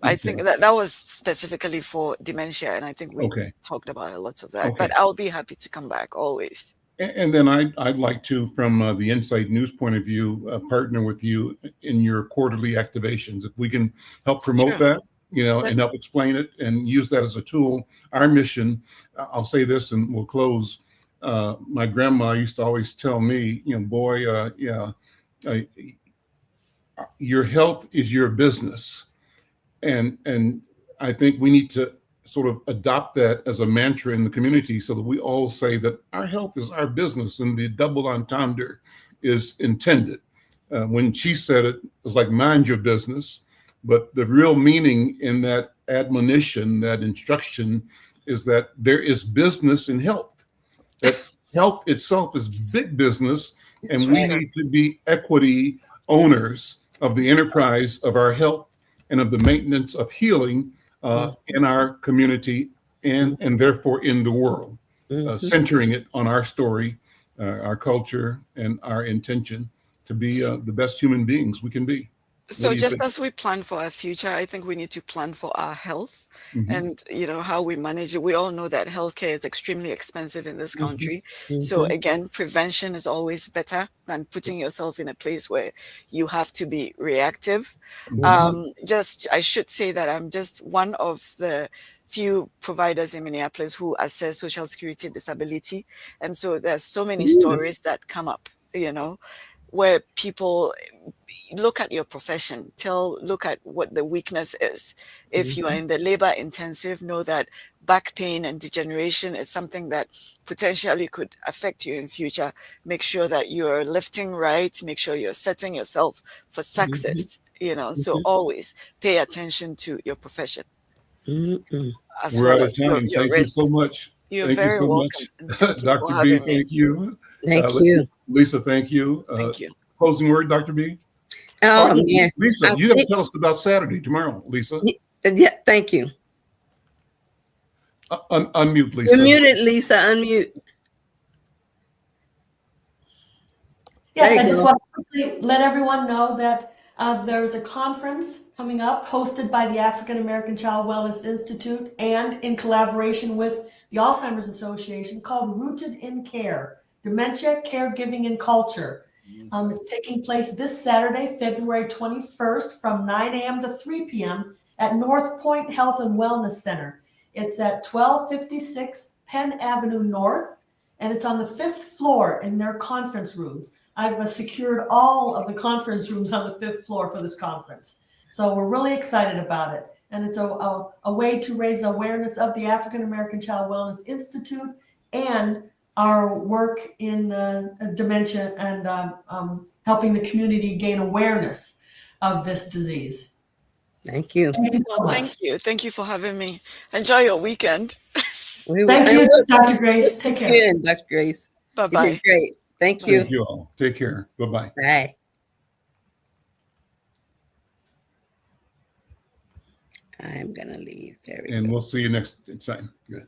I think that was specifically for dementia, and I think we talked about a lot of that. But I'll be happy to come back always. And then I'd like to, from the Inside News point of view, partner with you in your quarterly activations. If we can help promote that, and help explain it and use that as a tool. Our mission, I'll say this and we'll close. My grandma used to always tell me, boy, your health is your business. And I think we need to sort of adopt that as a mantra in the community so that we all say that our health is our business, and the double entendre is intended. When she said it, it was like, mind your business. But the real meaning in that admonition, that instruction, is that there is business in health. That health itself is big business, and we need to be equity owners of the enterprise of our health and of the maintenance of healing in our community and therefore in the world, centering it on our story, our culture, and our intention to be the best human beings we can be. So just as we plan for our future, I think we need to plan for our health and, how we manage it. We all know that healthcare is extremely expensive in this country. So again, prevention is always better than putting yourself in a place where you have to be reactive. I should say that I'm just one of the few providers in Minneapolis who assess Social Security disability. And so there's so many stories that come up, where people look at your profession, look at what the weakness is. If you are in the labor intensive, know that back pain and degeneration is something that potentially could affect you in future. Make sure that you're lifting right, make sure you're setting yourself for success, so always pay attention to your profession. As We're well out of as time. your Thank you so much. You're Thank very you so welcome. much. Thank you for Dr. B, having me. thank you. Thank you. Lisa, thank you. Thank you. Closing word, Dr. B? Oh, man. Lisa, you got to tell us about Saturday, tomorrow, Lisa. Yeah, thank you. Unmute, Lisa. You're muted, Lisa. Unmute. Yes, I just want to quickly let everyone know that there's a conference coming up hosted by the African American Child Wellness Institute and in collaboration with the Alzheimer's Association called Rooted in Care, Dementia, Caregiving, and Culture. It's taking place this Saturday, February 21st from 9 a.m. to 3 p.m. at North Point Health and Wellness Center. It's at 1256 Penn Avenue North, and it's on the 5th floor in their conference rooms. I've secured all of the conference rooms on the 5th floor for this conference. So we're really excited about it. And it's a way to raise awareness of the African American Child Wellness Institute and our work in dementia and helping the community gain awareness of this disease. Thank you. Thank you so much. Thank you. Thank you for having me. Enjoy your weekend. Thank you, Dr. Grace. Take care. Good, Dr. Grace. Bye-bye. You did great. Thank you. Thank you all. Take care. Bye-bye. Bye. I'm going to leave. There we go. And we'll see you next time. Good.